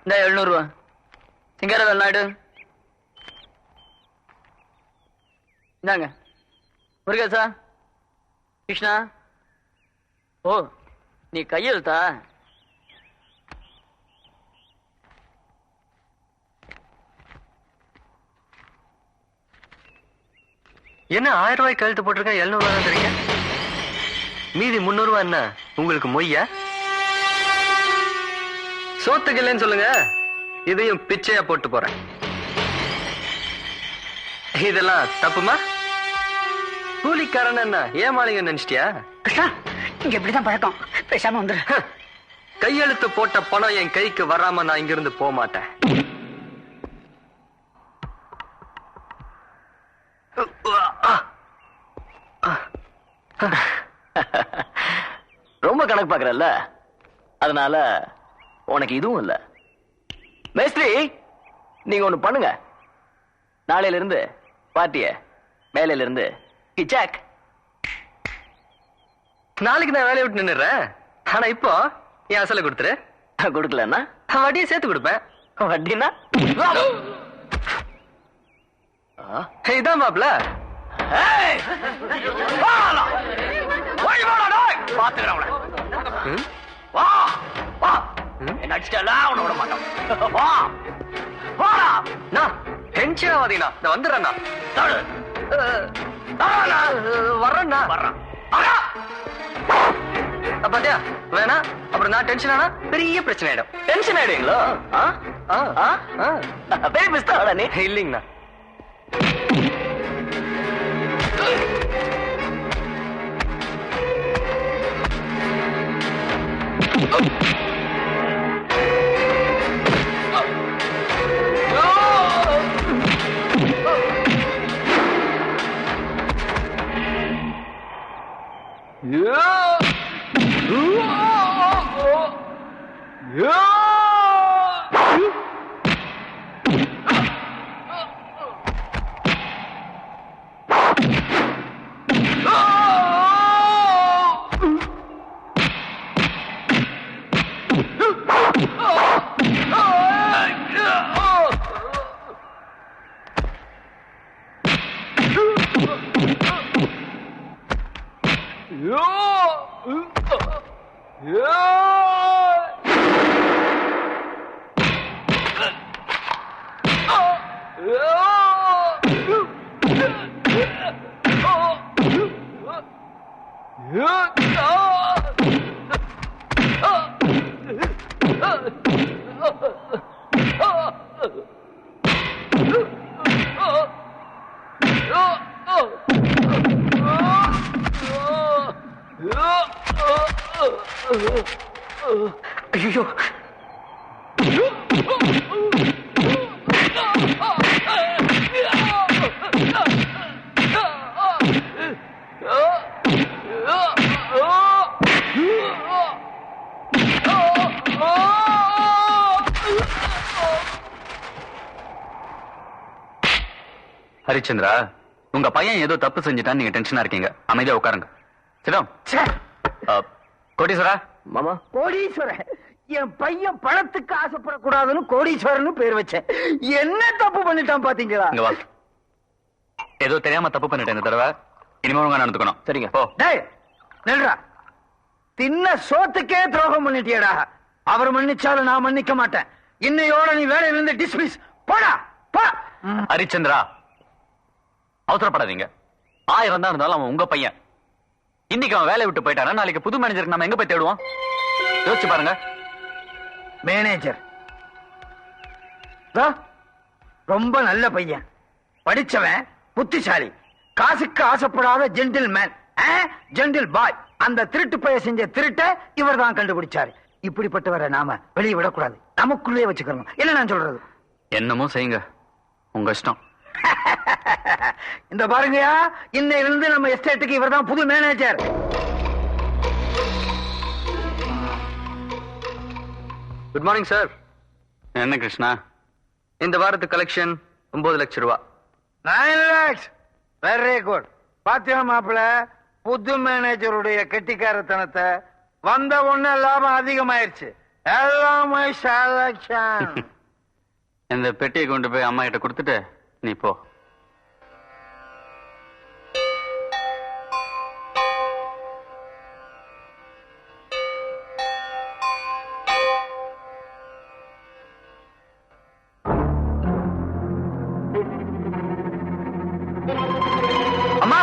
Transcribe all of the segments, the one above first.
இந்த 700 ரூபா. சிங்கார வெள்ளாடு இந்தாங்க. முருகேசா, கிருஷ்ணா. ஓ, நீ கையெழுத்தா? என்ன 1000 ரூபாய் கழுத்து போட்டிருக்கேன், 700 ரூபாய் தரீங்க. மீதி 300 ரூபாய் என்ன உங்களுக்கு மொய்யா? சோத்துக்கு இல்லைன்னு சொல்லுங்க, இதையும் பிச்சையா போட்டு போறேன். இதெல்லாம் தப்புமா? கூலிக்காரன் என்ன ஏமாளிங்க நினைச்சிட்டியா? இங்க எப்படிதான் பழக்கம், பேசாம வந்துரு. கையெழுத்து போட்ட பணம் என் கைக்கு வராம நான் இங்கிருந்து போக மாட்டேன். ரொம்ப கணக்கு பாக்குறல்ல, அதனால உனக்கு இதுவும் இல்ல. மேஸ்திரி, நீங்க ஒண்ணு பண்ணுங்க. நாளையில இருந்து பார்ட்டிய வேலையில இருந்து கிச்சாக். நாளைக்கு நான் வேலையை விட்டு நின்னுறேன். ஆனா இப்போ என் அசலை கொடுத்துரு. கொடுக்கலன்னா வட்டியை சேர்த்து கொடுப்பேன். வட்டினா இதான் மாப்ள. பாத்தியா வேணா, அப்புறம் நான் டென்ஷன் ஆனா பெரிய பிரச்சனை ஆயிடும். டென்ஷன் ஆயிடுங்களோ? இல்லைங்கண்ணா. ஐயோ, ஹரிச்சந்திரா, உங்க பையன் ஏதோ தப்பு செஞ்சுட்டான்னு நீங்க டென்ஷனா இருக்கீங்க. அமைதியா உட்காருங்க. கோடீஸ்வரா. மாமா, கோடீஸ்வரன் என் பையன் பணத்துக்கு ஆசைப்படக்கூடாதுன்னு கோடீஸ்வரன் பேர் வச்சேன். என்ன தப்பு பண்ணிட்டான் பாத்தீங்களா? இங்க வா. ஏதோ தெரியாம தப்பு பண்ணிட்டேன் இந்த தடவை. இனிமே ஒழுங்கா நடந்துக்கணும். சரிங்க. போ. டேய் நில்றா. தின்ன சோத்துக்கே துரோகம் பண்ணிட்டியடா. அவர் மன்னிச்சாலும் நான் மன்னிக்க மாட்டேன். இன்னையோட நீ வேலையில இருந்து டிஸ்மிஸ். போடா போ. ஹரிச்சந்திரா, அவசரப்படாதீங்க. 1000 தான் இருந்தாலும் அவன் உங்க பையன். இன்னைக்கு அவன் வேலையை விட்டு போயிட்டானா நாளைக்கு புது மேனேஜருக்கு நம்ம எங்க போய் தேடுவோம்? யோசிச்சு பாருங்க. மேனேஜர் ரொம்ப நல்ல பையன், படிச்சவன், புத்திசாலி, காசுக்கு ஆசைப்படாத ஜென்டில் மேன், ஜென்டில் பாய். அந்த திருட்டு பைய செஞ்ச திருட்ட இவர் தான் கண்டுபிடிச்சாரு. இப்படிப்பட்டவரை நாம வெளியே விடக்கூடாது, நமக்குள்ளே வச்சுக்கணும். என்ன நான் சொல்றது? என்னமோ செய்யுங்க, உங்க இஷ்டம். இந்த பாருங்கயா, இன்னையிலிருந்து நம்ம எஸ்டேட்டுக்கு இவர் தான் புது மேனேஜர். Good morning sir. என்ன கிருஷ்ணா? இந்த வாரத்து கலெக்ஷன் 9 லட்சம் ரூபாய். 9 lakhs. Very good. பாத்தியா மாப்பிள, புது மேனேஜருடைய கெட்டிக்காரத்தனத்தை. வந்த உடனே லாபம் அதிகமாயிருச்சு. எல்லாமே செலக்ஷன். இந்த பெட்டியை கொண்டு போய் அம்மா கிட்ட கொடுத்துட்டு நீ போ. அம்மா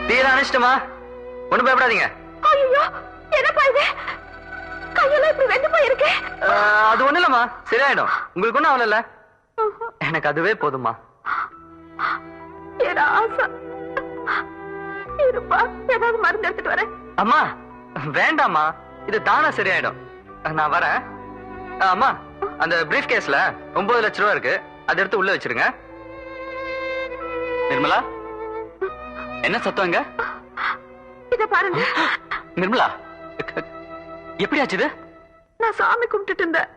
தீர அனுஷ்டமா, ஒண்ணும் பயப்படாதீங்க. என்னப்பா இது? கையெல்லாம் இப்படி வெந்து போயிருக்கு. அது ஒண்ணு இல்லம்மா, சரியாயிடும். உங்களுக்கு ஒண்ணும் ஆகல. எனக்கு அதுவே போதுமா. இருப்பா, ஏதாவது மருந்து எடுத்துட்டு வரேன். அம்மா வேண்டாம்மா, இது தானா சரியாயிடும். நான் வரேன். அம்மா, அந்த பிரீஃப் கேஸ்ல 9 லட்சம் ரூபா இருக்கு, அதை எடுத்து உள்ள வச்சிருங்க. நிர்மலா, என்ன சத்தம் இங்க? இத பாருங்க. நிர்மலா, எப்படி ஆச்சு இது? நான் சாமி கும்பிட்டுட்டு இருந்தேன்,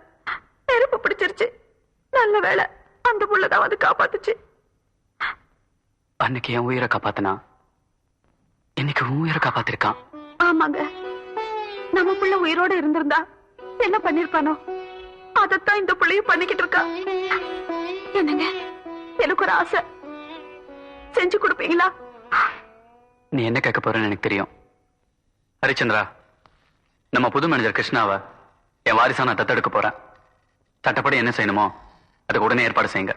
நெருப்பு பிடிச்சிருச்சு. நல்ல வேளை அந்த புள்ளதான் வந்து காப்பாத்துச்சு. அன்னைக்கு என் உயிரை காப்பாத்தினா இன்னைக்கு உன் உயிரை காப்பாத்திருக்கான். ஆமாங்க, நம்ம புள்ள உயிரோட இருந்திருந்தா என்ன பண்ணிருப்பானோ, அதத்தான் இந்த புள்ளையும் பண்ணிக்கிட்டு இருக்கா. என்னங்க, எனக்கு ஒரு ஆசை, செஞ்சு கொடுப்பீங்களா? நீ என்ன கேட்க போறன்னு எனக்கு தெரியும். ஹரிச்சந்திரா, நம்ம புது மேனேஜர் கிருஷ்ணாவை என் வாரிசா நான் தத்தெடுக்க போறேன். சட்டப்படி என்ன செய்யணுமோ அதுக்கு உடனே ஏற்பாடு செய்யுங்க.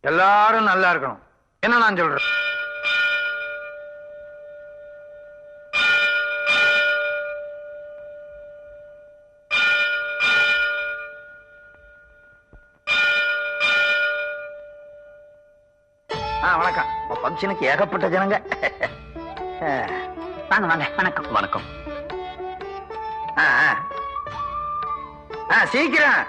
எல்லாரும் நல்லா இருக்கணும், என்ன நான் சொல்றேன். வணக்கம். பங்கனுக்கு ஏகப்பட்ட ஜனங்க. வாங்க வாங்க. வணக்கம் வணக்கம். சீக்கிரம்.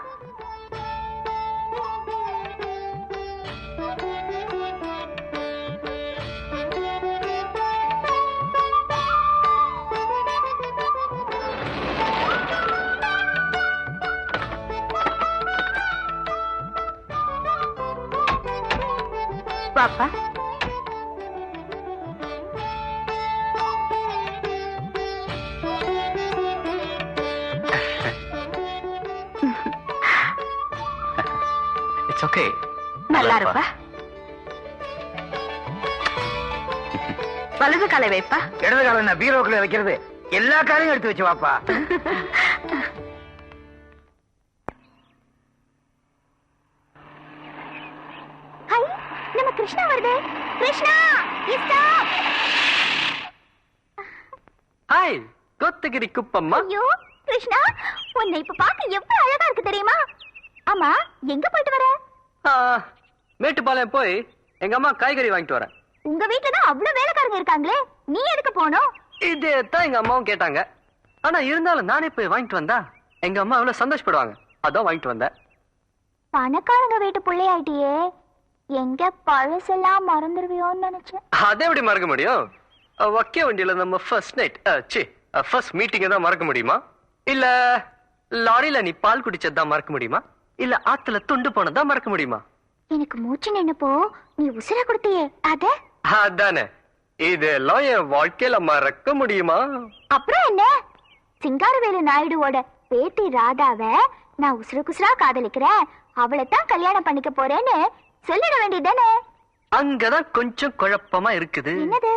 பாப்பா, இட்ஸ் ஓகே. நல்லா இருப்பா. வலது காலை வைப்பா. இடது காலம் என்ன பீரோக்குள்ள வைக்கிறது? எல்லா காலையும் எடுத்து வச்சு வாப்பா. நம்ம கிருஷ்ணா வருது. கிருஷ்ணா, ஹாய் கோத்தகிரி குப்பம்மா. ஐயோ கிருஷ்ணா, உன்னை இப்ப பார்க்க எவ்வளவு அழகா இருக்கு தெரியுமா? ஆமா, எங்க போயிட்டு வர? மேட்டுப்பாளையம் போய் எங்க அம்மா காய்கறி வாங்கிட்டு வரேன். உங்க வீட்டுல தான் அவ்வளவு வேலைக்காரங்க இருக்காங்களே, நீ எதுக்கு போனோம்? இதே தான் எங்க அம்மாவும் கேட்டாங்க. ஆனா இருந்தாலும் நானே போய் வாங்கிட்டு வந்தா எங்க அம்மா எவ்வளவு சந்தோஷப்படுவாங்க, அதான் வாங்கிட்டு வந்தேன். பணக்காரங்க வீட்டு பிள்ளையாட்டியே, எங்க பழசெல்லாம் மறந்துடுவியோன்னு நினைச்சேன். அதை எப்படி மறக்க முடியும்? வக்கிய வண்டியில நம்ம ஃபர்ஸ்ட் நைட் ஃபர்ஸ்ட் மீட்டிங் தான் மறக்க முடியுமா? இல்ல லாரியில நீ பால் குடிச்சதான் மறக்க முடியுமா? இல்ல ஆத்துல துண்டு போனதான் மறக்க முடியுமா? எனக்கு மூச்சு நின்னப்போ நீ உசுர கொடுத்தியே, அதானே. இதெல்லாம் என் வாழ்க்கையில மறக்க முடியுமா? அப்புறம் என்ன, சிங்காரவேலு நாயுடுவோட பேத்தி ராதாவை நான் உசுர குசுரா காதலிக்கிறேன், அவளை தான் கல்யாணம் பண்ணிக்க போறேன்னு சொல்லிட வேண்டியதானே? அங்கதான் கொஞ்சம் குழப்பமா இருக்குது. என்னது?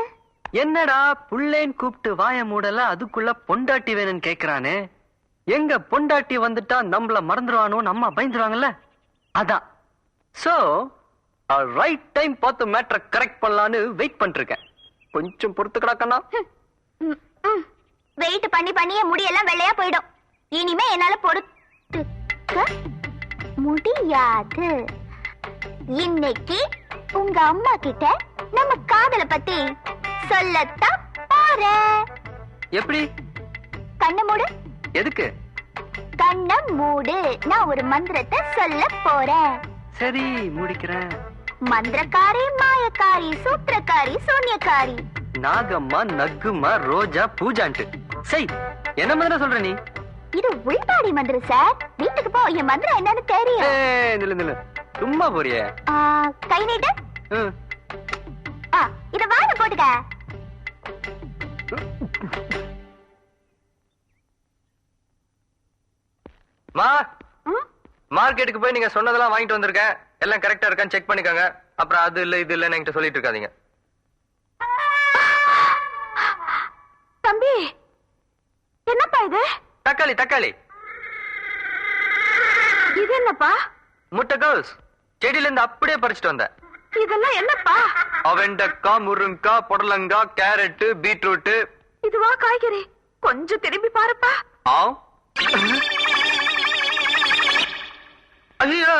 என்னடா புள்ளேன் கூப்பிட்டு வாய மூடல, அதுக்குள்ள பொண்டாட்டி வேணும்னு கேக்குறானே. எங்க பொண்டாட்டி வந்துட்டா நம்மள மறந்துடுவானோ, நம்ம பயந்துருவாங்கல்ல, அதான். சோ ரைட் டைம் பார்த்து மேட்டரை கரெக்ட் பண்ணலான்னு வெயிட் பண்ணிட்டு இருக்கேன். கொஞ்சம் பொறுத்து கிடக்கண்ணா. வெயிட் பண்ணி பண்ணியே முடியெல்லாம் வெள்ளையா போயிடும். இனிமே என்னால பொறுத்துக்க முடியாது. இன்னைக்கு உங்க அம்மா கிட்ட நம்ம காதல பத்தி சொல்லத்தான் போறேன். எப்படி? கண்ணை மூடு. எதுக்கு? கண்ணை மூடு, நான் ஒரு மந்திரத்தை சொல்ல போறேன். சரி, முடிக்கிறேன். மந்திரக்காரி, மாயக்காரி, சூத்திரக்காரி, சூன்யக்காரி. நாகம்மா, நக்குமா, ரோஜா, பூஜான்ட்டு. செய், என்ன மந்திரம் சொல்ற நீ? இது உள்பாடி மந்திரம் சார். வீட்டுக்கு போ, என் மந்திரம் என்னன்னு தெரியும். நில்லு சும்மா போறிய. கை நீட்டு. இத வாயில போட்டுக்க. மார்க்கெட்டுக்கு போய் நீங்க சொன்னதெல்லாம் வாங்கிட்டு வந்திருக்கேன். எல்லாம் கரெக்டா இருக்கான்னு செக் பண்ணிக்கோங்க. அப்புறம் அது இல்ல இது இல்லன்னு என்கிட்ட சொல்லிட்டு இருக்காதீங்க. தம்பி, என்னப்பா இது? தக்காளி தக்காளி. இது என்னப்பா? முட்டைகோஸ். செடியில இருந்து அப்படியே பறிச்சுட்டு வந்தேன். இதெல்லாம் என்னப்பா? வெண்டைக்காய், முருங்கக்காய், புடலங்காய், கேரட், பீட்ரூட். இதுவா காய்கறி? கொஞ்சம் திரும்பி பாருப்பா. ஐயோ,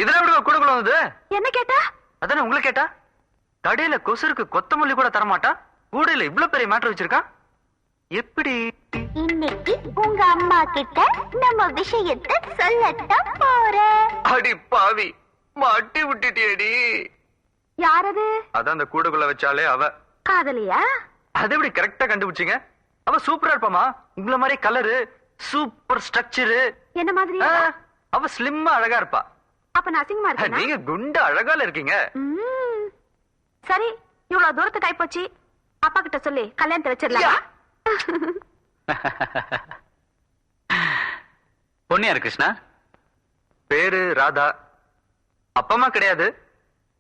இதெல்லாம் எப்படி கொடுக்கல வந்தது? என்ன கேட்டா? அதானே உங்களை கேட்டா. கடையில கொசுருக்கு கொத்தமல்லி கூட தரமாட்டா, கூடையில இவ்வளவு பெரிய மேட்டர் வச்சிருக்கா. எப்படி? இன்னைக்கு உங்க அம்மா கிட்ட நம்ம விஷயத்தை சொல்லத்தான் போறேன். அடி பாவி, மாட்டி விட்டுட்டியடி. யாரது? அதான் அந்த கூடைக்குள்ள வச்சாலே அவ. காதலியா? அது எப்படி கரெக்டா கண்டுபிடிச்சீங்க? அவ சூப்பரா இருப்பாமா, உங்களை மாதிரி கலரு, சூப்பர் ஸ்ட்ரக்சரு. என்ன மாதிரி? அவ ஸ்லிம்மா அழகா இருப்பா. அப்ப நான் அசிங்கமா இருக்கேனா? நீங்க குண்டா அழகால இருக்கீங்க. சரி, இவ்வளவு தூரத்துக்கு ஆயிப்போச்சு. அப்பா கிட்ட சொல்லி கல்யாணத்தை வச்சிடலாம். பொண்ணு யாரு கிருஷ்ணா? பேரு ராதா. அப்பா அம்மா கிடையாது,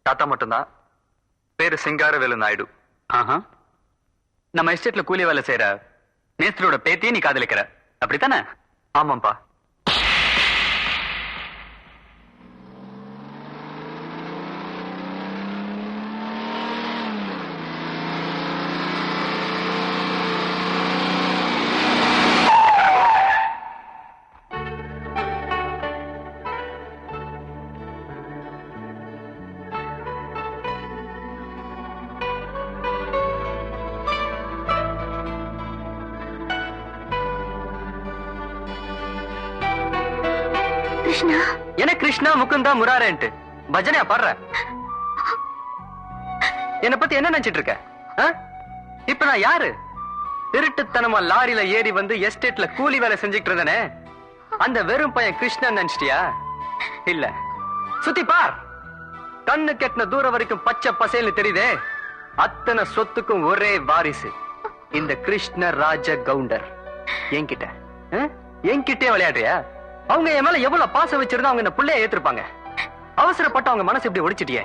தாத்தா மட்டும்தான். பேரு சிங்காரவேலு நாயுடு. நம்ம எஸ்டேட்ல கூலி வேலை செய்யற மேஸ்திரியோட பேத்தியை நீ காதலிக்கிற, அப்படித்தானே? ஆமாப்பா. என்ன கிருஷ்ணா முகுந்தா முராரேன்ட்டு பஜனையா பாடுற? என்ன பத்தி என்ன நினைச்சிட்டு இருக்க? இப்ப நான் யாரு? திருட்டுத்தனமா லாரியில ஏறி வந்து எஸ்டேட்ல கூலி வேலை செஞ்சுட்டு இருந்தனே, அந்த வெறும் பையன் கிருஷ்ணன் நினைச்சிட்டியா? இல்ல, சுத்தி பார். கண்ணு கெட்டின தூரம் வரைக்கும் பச்சை பசேல்னு தெரியுதே, அத்தனை சொத்துக்கும் ஒரே வாரிசு இந்த கிருஷ்ண ராஜ கவுண்டர். என்கிட்டே விளையாடுறியா? அவங்க என் மேல எவ்வளவு பாசம் வச்சிருந்தா அவங்க என்ன புள்ளைய ஏத்திருப்பாங்க. அவசரப்பட்டு அவங்க மனசு இப்படி ஒடிச்சிட்டியே.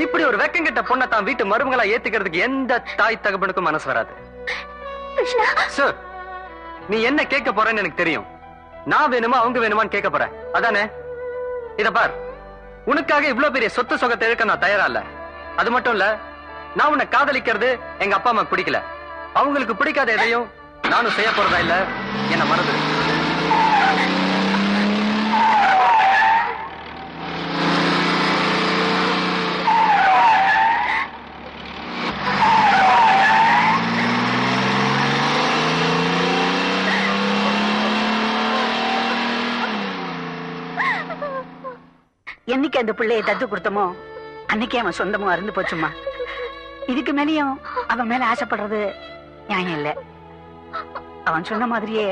இப்படி ஒரு வெக்கங்கிட்ட பொண்ணை தான் வீட்டு மருமகளா ஏத்துக்கிறதுக்கு எந்த தாய் தகப்பனுக்கும் மனசு வராது. சார், நீ என்ன கேட்க போறன்னு எனக்கு தெரியும். நான் வேணுமா அவங்க வேணுமான்னு கேட்க போறேன், அதானே? இத பார், உனக்காக இவ்வளவு பெரிய சொத்து சொகத்தை இழக்க நான் தயாரா இல்ல. அது மட்டும் இல்ல, நான் உன்னை காதலிக்கிறது எங்க அப்பா அம்மா பிடிக்கல. அவங்களுக்கு பிடிக்காத எதையும் நானும் செய்ய போறதா இல்ல. என்ன மறந்து என்னைக்கு அந்த பிள்ளையை தத்து கொடுத்தமோ அன்னைக்கே அவன் சொந்தமும் அருந்து போச்சுமா. இதுக்கு மேலேயும் அவன் மேல ஆசைப்படுறது நியாயம் இல்ல. அவன் சொன்ன மாதிரியே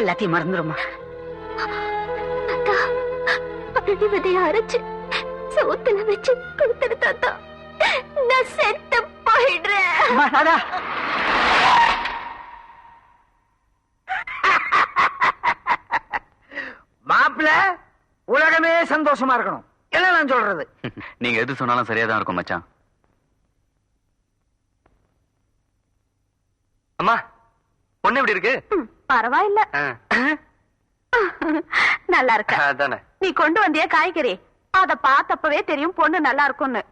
எல்லாத்தையும் மறந்துருமா. விதைய அரைச்சு சோத்துல வச்சு கொடுத்துரு தாத்தா, நான் செத்து போயிடுறேன். மாப்பிள்ள உலகமே சந்தோஷமா இருக்கணும், என்ன நான் சொல்றது. நீங்க எது சொன்னாலும் சரியாதான் இருக்கும் மச்சான். அம்மா, பொண்ணு எப்படி இருக்கு? பரவாயில்ல, நல்லா இருக்க. அதானே. நீ கொண்டு வந்திய காய்கறி, அத பார்த்தப்பவே தெரியும் பொண்ணு நல்லா இருக்கும்னு.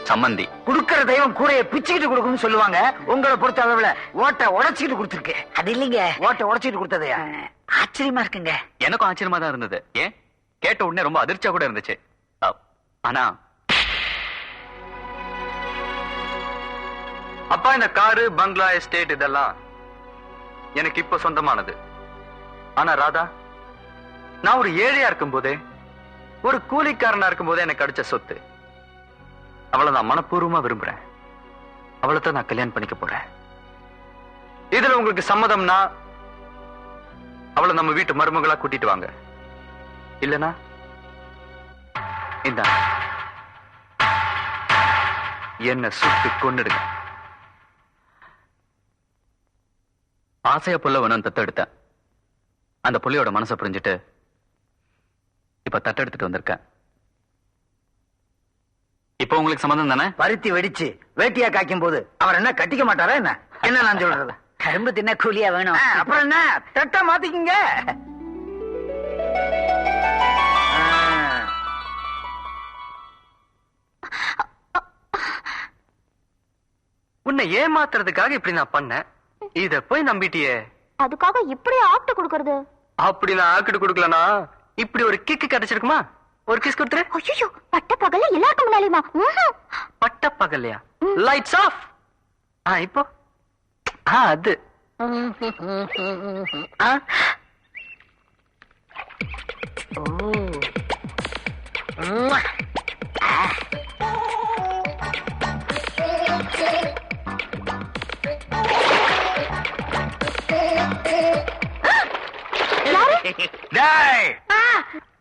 சம்மந்தி குடுக்கற தெய்வம் கூரையை பிச்சுக்கிட்டு கொடுக்கும்னு சொல்லுவாங்க. உங்களை பொறுத்த அளவுல ஓட்டை உடைச்சிட்டு கொடுத்துருக்கு. அது இல்லைங்க, ஓட்டை உடைச்சிட்டு கொடுத்ததையா? ஆச்சரியமா இருக்குங்க. எனக்கும் ஆச்சரியமா தான் இருந்தது. ஏன் கேட்ட உடனே ரொம்ப அதிர்ச்சியா கூட இருந்துச்சு. ஆனா அப்பா இந்த காரு பங்களா எஸ்டேட் இதெல்லாம் எனக்கு இப்ப சொந்தமானது. ஆனா ராதா, நான் ஒரு ஏழையா இருக்கும் போதே, ஒரு கூலிக்காரனா இருக்கும் போதே எனக்கு கிடைச்ச சொத்து. அவளை நான் மனப்பூர்வமா விரும்புறேன். அவளை தான் நான் கல்யாணம் பண்ணிக்க போறேன். இதுல உங்களுக்கு சம்மதம்னா அவளை நம்ம வீட்டு மருமகளா கூட்டிட்டு வாங்க. இல்லனா இந்த என்ன சுட்டு கொன்னுடுங்க. ஆசைய புள்ள வேணும் தத்தெடுத்தேன். அந்த புள்ளையோட மனசை புரிஞ்சுட்டு இப்ப தத்தெடுத்துட்டு வந்திருக்கேன். இப்ப உங்களுக்கு சம்மதம் தானே? பருத்தி வெடிச்சு வேட்டியா காய்க்கும் போது அவர் என்ன கட்டிக்க மாட்டாரா என்ன? என்ன நான் சொல்றது? கரும்பு தின்ன கூலியா வேணும். அப்புறம் என்ன தட்டா மாத்திக்கிங்க. உன்னை ஏமாத்துறதுக்காக இப்படி நான் பண்ணேன். இத போய் நம்பிட்டியே. அதுக்காக இப்படி ஆக்ட் கொடுக்கறது? அப்படி நான் ஆக்கிட்டு கொடுக்கலனா இப்படி ஒரு கிக்கு கிடைச்சிருக்குமா? ஒரு கிஸ் கொடுத்துரு. ஐயோ, பட்ட பகல்ல எல்லாருக்கும் முன்னாலேயுமா? பட்ட பகல்லையா? Lights off. இப்போ அது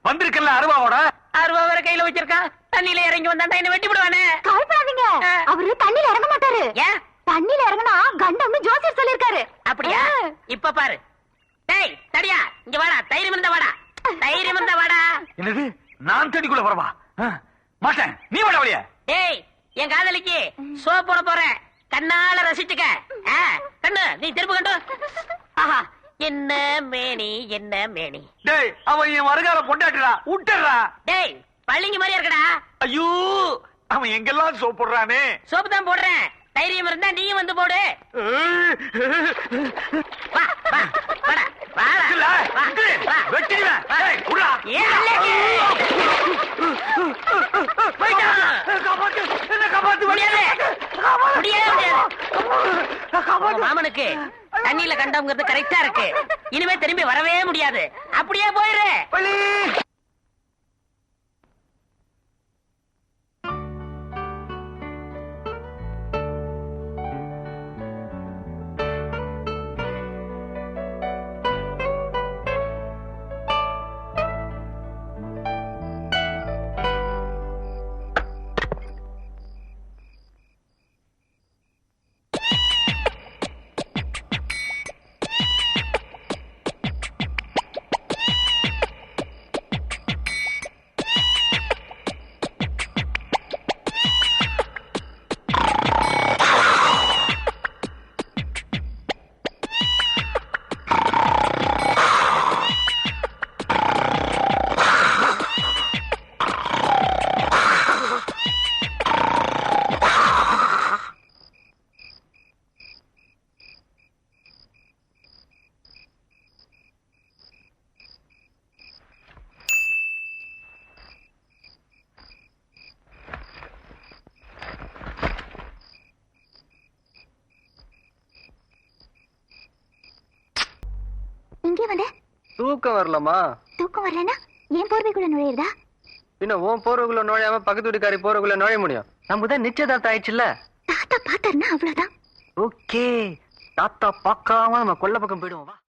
வந்திருக்கல அருவாவோட. அருவா வேற கையில வச்சிருக்கான். தண்ணியில இறங்கி வந்தா என்ன வெட்டி விடுவானே. கவலைப்படாதீங்க, அவரு தண்ணியில இறங்க மாட்டாரு. ஏன்? தண்ணியில இறங்கினா கண்டம்னு ஜோசியர் சொல்லிருக்காரு. அப்படியா? இப்ப பாரு. டேய் தடியா, இங்க வாடா. தைரியம் இருந்தா வாடா. தைரியம் இருந்தா வாடா. என்னது? நான் தண்ணிக்குள்ள வரவா? மாட்டேன். நீ வாடா வழியா. டேய், என் காதலிக்கு சோ போட போறேன். கண்ணால ரசிச்சுக்க. கண்ணு நீ திரும்ப கண்டு. ஆஹா, என்ன மேனி, என்ன மேனி. டேய், அவன் என் வருகால பொண்டாட்டுடா. விட்டுறா. டேய், பள்ளிங்க மாதிரியா இருக்கடா. ஐயோ, அவன் எங்கெல்லாம் சோப் போடுறானே. சோப்பு தான் போடுறேன். தைரியம் இருந்தா நீயும் வந்து போடு. வா வா வாடா வாடா வா வெட்டிடுவேன். டேய், விடுடா. மாமனுக்கு தண்ணியில கண்டவங்கிறது கரெக்டா இருக்கு. இனிமே திரும்பி வரவே முடியாது. அப்படியே போயிரு. தூக்கம் வரலமா? தூக்கம் வரலனா ஏன் போர்வைக்குள்ள நுழையிறதா? பின்ன உன் போர்வைக்குள்ள நுழையாம பக்கத்து வீட்டுக்காரி போர்வைக்குள்ள நுழைய முடியும்? நம்ம தான் நிச்சயதார்த்தம் ஆயிடுச்சுல்ல. தாத்தா பாத்தாருன்னா அவ்வளவுதான். ஓகே, தாத்தா பார்க்காம நம்ம கொல்ல பக்கம் போயிடுவோம். வா.